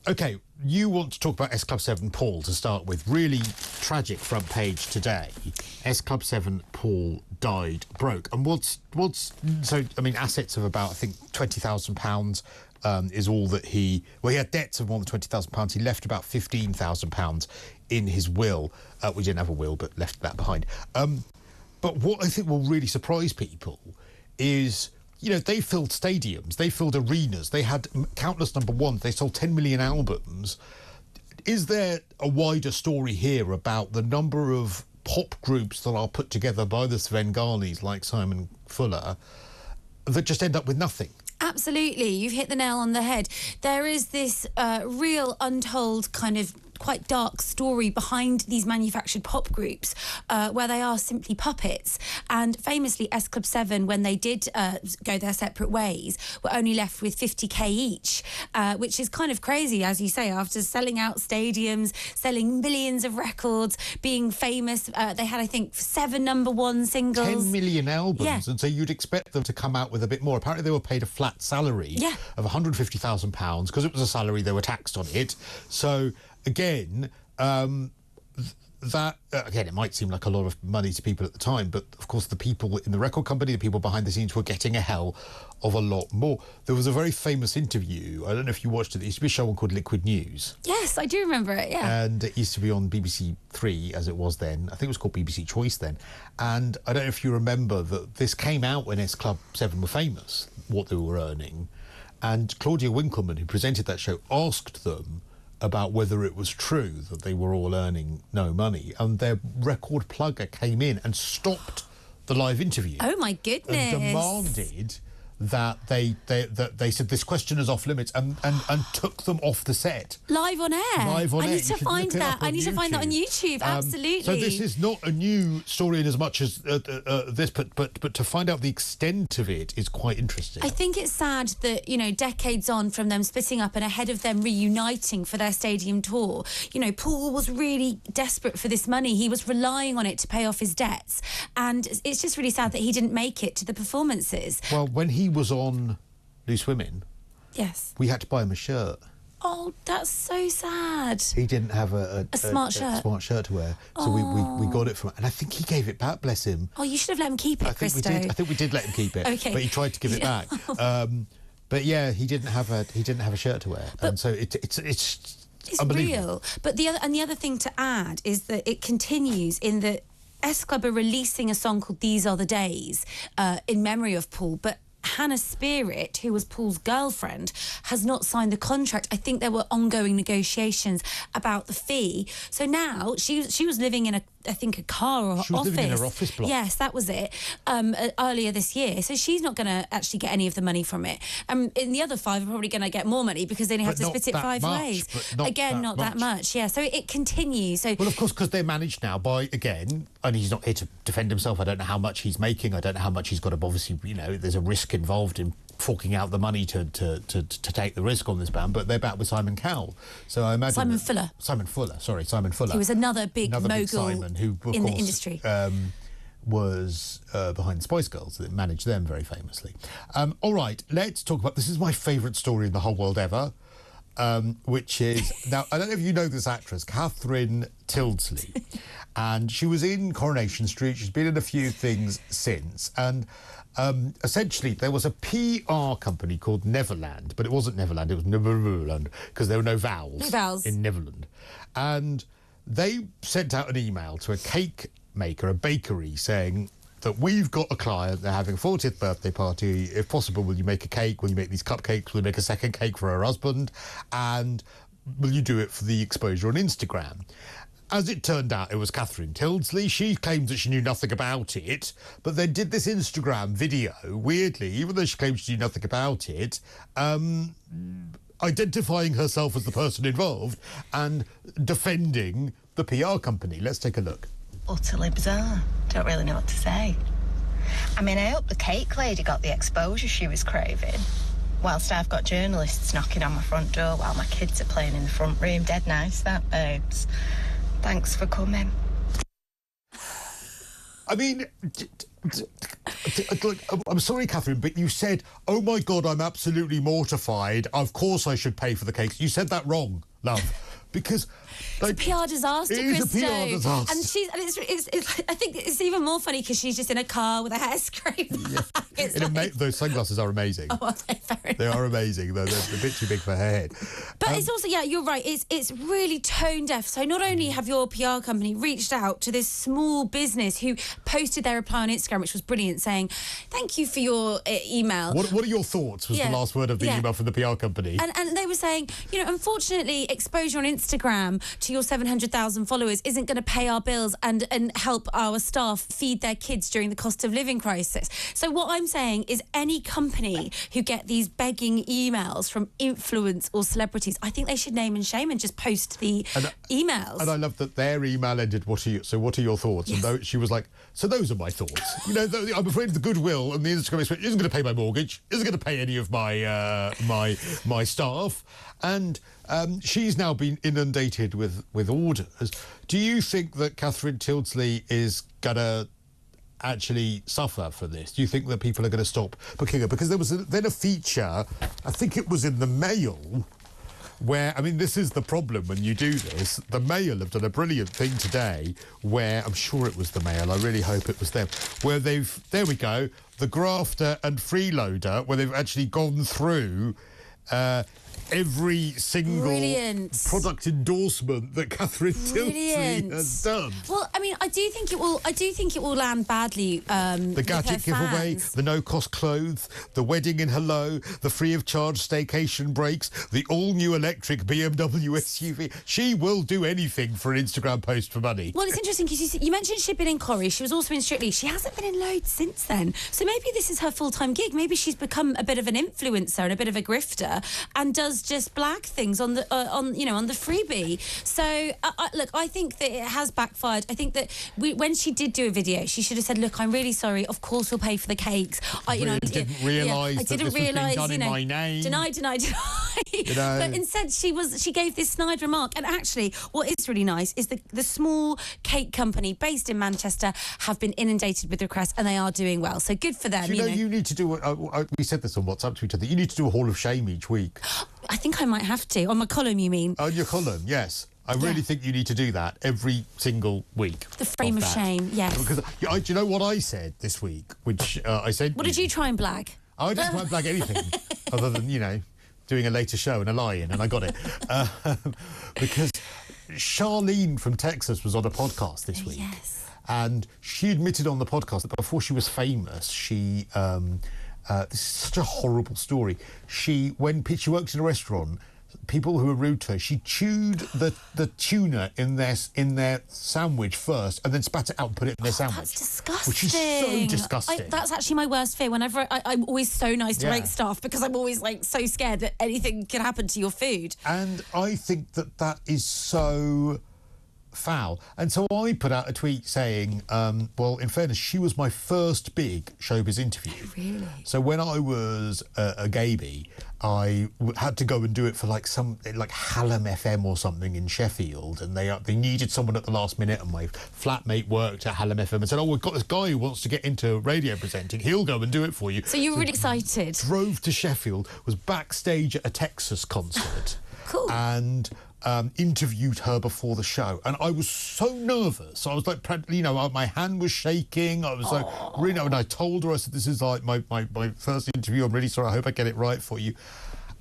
OK, you want to talk about S Club 7 Paul to start with. Really tragic front page today. S Club 7 Paul died broke. And assets of about, I think, £20,000 is all that he had debts of more than £20,000. He left about £15,000 in his will. We didn't have a will, but left that behind. But what I think will really surprise people is, they filled stadiums, they filled arenas, they had countless number ones, they sold 10 million albums. Is there a wider story here about the number of pop groups that are put together by the Svengalis, like Simon Fuller, that just end up with nothing? Absolutely, you've hit the nail on the head. There is this real untold kind of quite dark story behind these manufactured pop groups where they are simply puppets. And famously, S Club 7, when they did go their separate ways, were only left with 50k each, which is kind of crazy, as you say, after selling out stadiums, selling millions of records, being famous. They had, I think, 7 number 1 singles. 10 million albums, yeah. And so you'd expect them to come out with a bit more. Apparently they were paid a flat salary of £150,000 because it was a salary, they were taxed on it. So again, it might seem like a lot of money to people at the time, but of course the people in the record company, the people behind the scenes, were getting a hell of a lot more. There was a very famous interview, I don't know if you watched it, there used to be a show called Liquid News. Yes, I do remember it, yeah. And it used to be on BBC 3, as it was then. I think it was called BBC Choice then. And I don't know if you remember that this came out when S Club 7 were famous, what they were earning. And Claudia Winkleman, who presented that show, asked them about whether it was true that they were all earning no money, and their record plugger came in and stopped the live interview. Oh my goodness! And demanded that they said this question is off limits, and took them off the set live on air. I need to find that. I need to find that on YouTube. Absolutely. So this is not a new story in as much as this, but to find out the extent of it is quite interesting. I think it's sad that, decades on from them splitting up and ahead of them reuniting for their stadium tour, Paul was really desperate for this money. He was relying on it to pay off his debts, and it's just really sad that he didn't make it to the performances. Well, when he was on Loose Women, yes, we had to buy him a shirt. Oh, that's so sad. He didn't have a smart shirt to wear, so we got it from him, and I think he gave it back, bless him. Oh, you should have let him keep it, Cristo. I think we did let him keep it. Okay. But he tried to give it back. But yeah, he didn't have a shirt to wear, and so it's real. But the other thing to add is that it continues in that S Club are releasing a song called These Are the Days in memory of Paul, but Hannah Spirit, who was Paul's girlfriend, has not signed the contract. I think there were ongoing negotiations about the fee. So now she was living in a car or office. She was living in her office block. Yes, that was it. Earlier this year. So she's not going to actually get any of the money from it. In the other 5 are probably going to get more money because they only have to split it 5 ways. Not that much. Yeah. So it continues. So well, of course, because they're managed now by, again, and he's not here to defend himself. I don't know how much he's making. I don't know how much he's got to, obviously, there's a risk involved in forking out the money to take the risk on this band, but they're back with Simon Cowell. So I imagine Simon Fuller. He was another big mogul Simon, who, of in course, the industry. Was behind the Spice Girls, that managed them very famously. All right, let's talk about, this is my favourite story in the whole world ever, which is, now, I don't know if you know this actress, Catherine Tyldesley, and she was in Coronation Street. She's been in a few things since, and essentially there was a PR company called Neverland, but it wasn't Neverland, it was Neverland, because there were no vowels in Neverland. And they sent out an email to a cake maker, a bakery, saying that we've got a client, they're having a 40th birthday party, if possible, will you make a cake? Will you make these cupcakes? Will you make a second cake for her husband? And will you do it for the exposure on Instagram? As it turned out, it was Catherine Tyldesley. She claimed that she knew nothing about it, but then did this Instagram video, weirdly, even though she claimed she knew nothing about it, identifying herself as the person involved and defending the PR company. Let's take a look. Utterly bizarre. Don't really know what to say. I mean, I hope the cake lady got the exposure she was craving, whilst I've got journalists knocking on my front door while my kids are playing in the front room. Dead nice, that, babes. Thanks for coming. I mean, Look, I'm sorry, Catherine, but you said, "Oh my God, I'm absolutely mortified. Of course, I should pay for the cakes." You said that wrong, love, because it's a PR disaster, it is Cristo. a PR disaster. And it's I think it's even more funny because she's just in a car with a hair scraper. Yeah. Those sunglasses are amazing. Oh, well, they are amazing. They're a bit too big for her head. But it's also, yeah, you're right. It's really tone deaf. So not only have your PR company reached out to this small business who posted their reply on Instagram, which was brilliant, saying, "Thank you for your email." What are your thoughts? Was the last word of the email from the PR company. And they were saying, unfortunately, exposure on Instagram to your 700,000 followers isn't going to pay our bills and help our staff feed their kids during the cost of living crisis. So what I'm saying is any company who get these begging emails from influence or celebrities, I think they should name and shame and just post the emails. And I love that their email ended, what are your thoughts? Yes. And she was like, so those are my thoughts. I'm afraid of the goodwill and the Instagram isn't going to pay my mortgage, isn't going to pay any of my my staff. And she's now been inundated with orders. Do you think that Catherine Tyldesley is going to actually suffer for this? Do you think that people are going to stop booking her? Because there was then a feature, I think it was in the Mail, where, this is the problem when you do this. The Mail have done a brilliant thing today where, I'm sure it was the Mail, I really hope it was them, where there we go, the grafter and freeloader, where they've actually gone through every single product endorsement that Catherine Tyldesley has done. Well, I do think it will land badly. The gadget giveaway, the no-cost clothes, the wedding in Hello, the free-of-charge staycation breaks, the all-new electric BMW SUV. She will do anything for an Instagram post for money. Well, it's interesting because you mentioned she'd been in Corrie. She was also in Strictly. She hasn't been in loads since then. So maybe this is her full-time gig. Maybe she's become a bit of an influencer and a bit of a grifter and does just Blag things on the on the freebie. So look, I think that it has backfired. I think that when she did do a video, she should have said, "Look, I'm really sorry. Of course, we'll pay for the cakes. I didn't realise that this was being done in my name. Deny." But instead, she gave this snide remark. And actually, what is really nice is the small cake company based in Manchester have been inundated with requests, and they are doing well. So good for them. You need to do. We said this on WhatsApp to each other. You need to do a Hall of Shame each week. I think I might have to. On my column, you mean? On your column, yes. I really think you need to do that every single week. The frame of shame, yes. Because do you know what I said this week? Which I said. What did you try and blag? I didn't try and blag anything other than doing a later show and a lie-in, and I got it because Charlene from Texas was on a podcast this week. Yes. And she admitted on the podcast that before she was famous, she. This is such a horrible story. When she worked in a restaurant, people who were rude to her, she chewed the tuna in their sandwich first and then spat it out and put it in their sandwich. That's disgusting. Which is so disgusting. That's actually my worst fear. Whenever I'm always so nice to wait staff because I'm always so scared that anything can happen to your food. And I think that is so foul. And so I put out a tweet saying, well, in fairness, she was my first big showbiz interview. Really? So when I was a gaby, I had to go and do it for Hallam FM or something in Sheffield, and they needed someone at the last minute, and my flatmate worked at Hallam FM and said, "Oh, we've got this guy who wants to get into radio presenting. He'll go and do it for you." So you were really excited. Drove to Sheffield, was backstage at a Texas concert. Cool. And interviewed her before the show, and I was so nervous. I was my hand was shaking. I was and I told her, I said, "This is my first interview. I'm really sorry. I hope I get it right for you."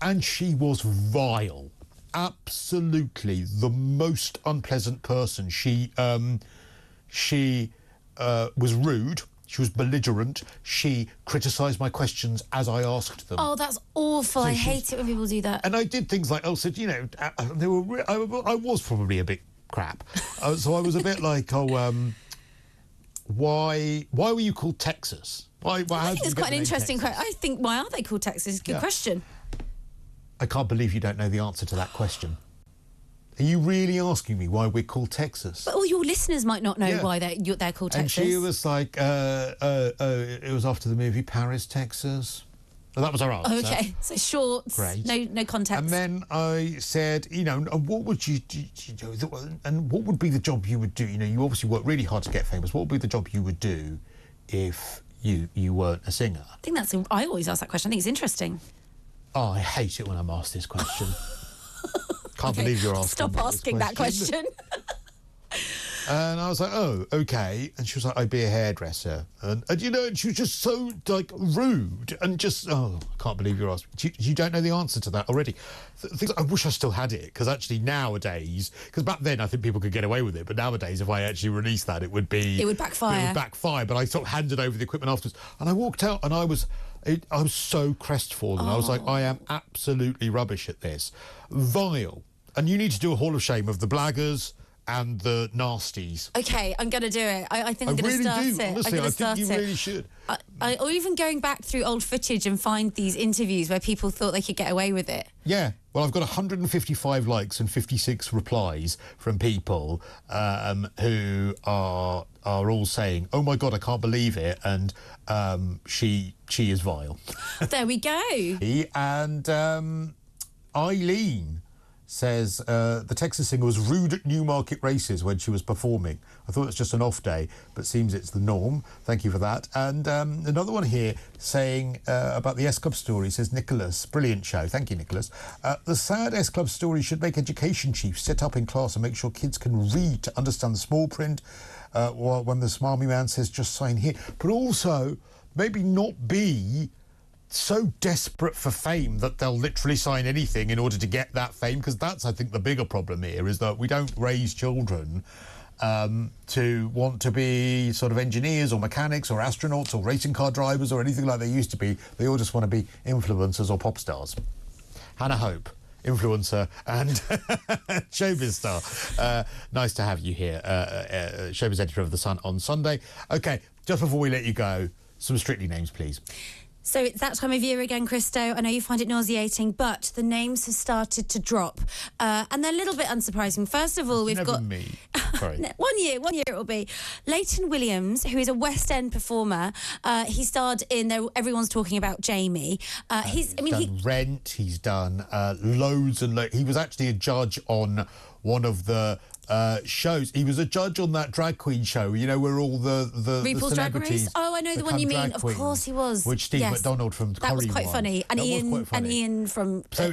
And she was vile, absolutely the most unpleasant person. She was rude. She was belligerent. She criticised my questions as I asked them. Oh, that's awful. I hate it when people do that. And I did things like, I was probably a bit crap. So I was a bit like, why were you called Texas? I think it's quite an interesting question. I think, why are they called Texas? Good question. I can't believe you don't know the answer to that question. Are you really asking me why we're called Texas? But all your listeners might not know why they're called Texas. And she was like, it was after the movie Paris, Texas. Well, that was her answer. Okay, so short, no context. And then I said, what would you do? And what would be the job you would do? You obviously work really hard to get famous. What would be the job you would do if you weren't a singer? I think I always ask that question. I think it's interesting. Oh, I hate it when I'm asked this question. Can't believe you're asking. Stop asking that question. And I was like, oh, okay. And she was like, I'd be a hairdresser. And you know, and she was just so, like, rude and just, oh, I can't believe you're asking. You don't know the answer to that already. I wish I still had it, because actually nowadays, because back then I think people could get away with it, but nowadays if I actually released that, it would backfire. It would backfire, but I sort of handed over the equipment afterwards. And I walked out and I was so crestfallen. I was like, I am absolutely rubbish at this. Vile. And you need to do a Hall of Shame of the blaggers and the nasties. Okay, I'm going to do it. I think I'm going to start it. Honestly, I think you really should. Or even going back through old footage and find these interviews where people thought they could get away with it. Yeah. Well, I've got 155 likes and 56 replies from people who are all saying, "Oh my God, I can't believe it," and she is vile. There we go. And Eileen says the Texas singer was rude at Newmarket races when she was performing. I thought it was just an off day, but seems it's the norm. Thank you for that. And another one here saying about the S Club story, says Nicholas. Brilliant show. Thank you, Nicholas. The sad S Club story should make education chiefs sit up in class and make sure kids can read to understand the small print when the smarmy man says just sign here. But also maybe not be so desperate for fame that they'll literally sign anything in order to get that fame, because that's, I think, the bigger problem here, is that we don't raise children to want to be sort of engineers or mechanics or astronauts or racing car drivers or anything like they used to be. They all just want to be influencers or pop stars. Hannah Hope, influencer and showbiz star. Nice to have you here, showbiz editor of The Sun on Sunday. OK, just before we let you go, some Strictly names, please. So it's that time of year again, Cristo. I know you find it nauseating, but the names have started to drop. And they're a little bit unsurprising. First of all, we've got... me. Sorry. One year it will be. Leighton Williams, who is a West End performer. He starred in Everyone's Talking About Jamie. He's done Rent. He's done loads and loads. He was actually a judge on one of the shows. He was a judge on that drag queen show, you know, where all the RuPaul's Drag Race. Oh, I know the one you mean. Of course he was. Which Steve McDonald from That was quite funny. And Ian from so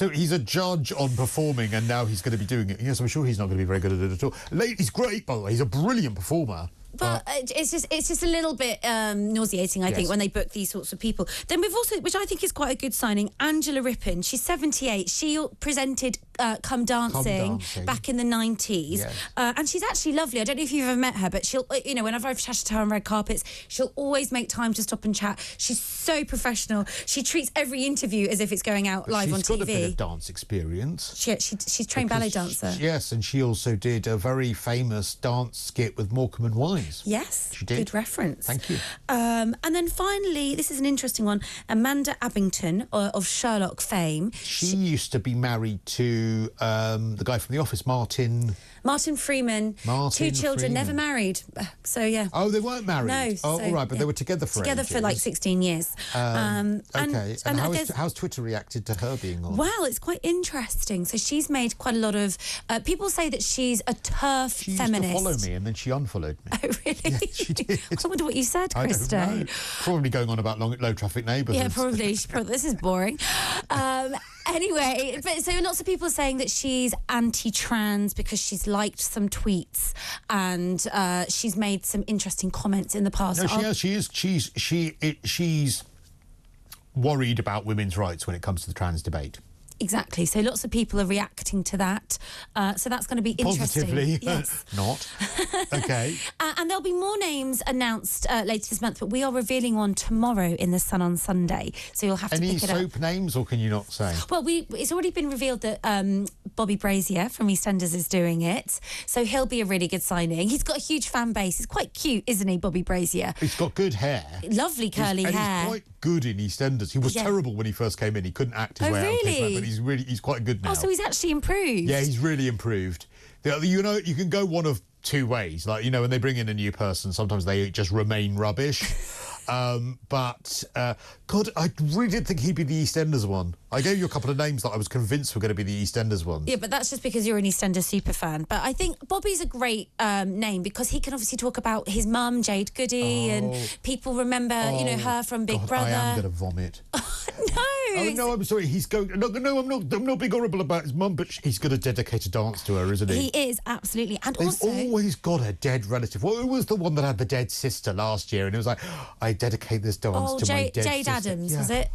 he's a judge on performing, and now he's going to be doing it. Yes, I'm sure he's not going to be very good at it at all. He's great, by the way. He's a brilliant performer. But it's just a little bit nauseating, I think, when they book these sorts of people. Then we've also, which I think is quite a good signing, Angela Rippon. She's 78. She presented Come Dancing back in the 90s. Yes. And she's actually lovely. I don't know if you've ever met her, but she'll, you know, whenever I've chatted to her on red carpets, she'll always make time to stop and chat. She's so professional. She treats every interview as if it's going out live on TV. She's got a bit of dance experience. She's trained ballet dancer. Yes, and she also did a very famous dance skit with Morecambe and Wise. Yes, she did. Good reference. Thank you. And then finally, this is an interesting one, Amanda Abington of Sherlock fame. She used to be married to the guy from The Office, Martin Freeman. Two children, never married. So, yeah. Oh, they weren't married? No. Oh, all right, but they were together for ages. For like 16 years. OK, and how's Twitter reacted to her being on? Well, it's quite interesting. So she's made quite a lot of... people say that she's a turf feminist. She used to follow me and then she unfollowed me. Oh, really? Yeah, she did. I wonder what you said, Cristo. I don't know. Probably going on about low traffic neighbourhoods. Yeah, probably. This is boring. Anyway, but so lots of people are saying that she's anti-trans because she's liked some tweets and she's made some interesting comments in the past. No, she has. She's worried about women's rights when it comes to the trans debate. Exactly. So lots of people are reacting to that. So that's going to be interesting. Positively, yes. Not. OK. And there'll be more names announced later this month, but we are revealing one tomorrow in The Sun on Sunday. So you'll have to pick it up. Any soap names, or can you not say? Well, it's already been revealed that Bobby Brazier from EastEnders is doing it. So he'll be a really good signing. He's got a huge fan base. He's quite cute, isn't he, Bobby Brazier? He's got good hair. Lovely curly hair. And he's quite good in EastEnders. He was terrible when he first came in. He couldn't act his way out of it, but he's quite good now. Oh, so he's actually improved. Yeah, he's really improved. You know, you can go one of two ways. Like, you know, when they bring in a new person, sometimes they just remain rubbish. God, I really did think he'd be the EastEnders one. I gave you a couple of names that I was convinced were going to be the EastEnders ones. Yeah, but that's just because you're an EastEnders super fan. But I think Bobby's a great name because he can obviously talk about his mum, Jade Goody, and people remember, her from Big Brother. I am going to vomit. No. Oh, no, I'm sorry. He's going... No, I'm not being horrible about his mum, but he's going to dedicate a dance to her, isn't he? He is, absolutely. And They've also... always got a dead relative. Well, who was the one that had the dead sister last year? And it was like, I dedicate this dance to my dead Jade sister. Adams, was it?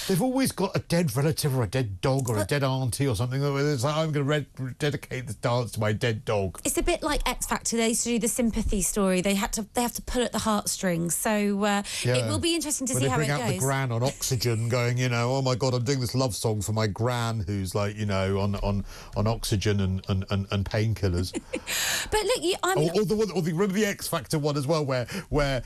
They've always got a dead relative or a dead dog or a dead auntie or something. It's like, I'm going to dedicate this dance to my dead dog. It's a bit like X Factor. They used to do the sympathy story. They have to pull at the heartstrings. So it will be interesting to see how it goes. They bring out the gran on oxygen, going, oh my God, I'm doing this love song for my gran who's like, on oxygen and painkillers. But look, remember the X Factor one as well, where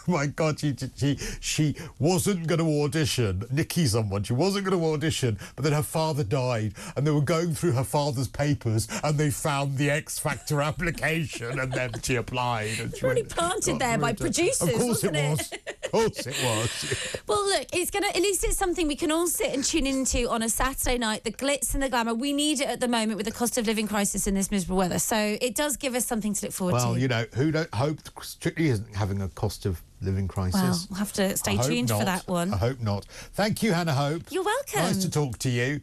my God, she wasn't going to audition. Nikki someone. She wasn't going to audition, but then her father died, and they were going through her father's papers, and they found the X Factor application, and then she applied. And she really planted there by producers. Of course wasn't it was. Of course it was. Well, look, at least it's something we can all sit and tune into on a Saturday night. The glitz and the glamour. We need it at the moment with the cost of living crisis in this miserable weather. So it does give us something to look forward to. Well, who don't hope Strictly isn't having a cost of living crisis. Well, we'll have to stay tuned for that one. I hope not. Thank you, Hannah Hope. You're welcome. Nice to talk to you.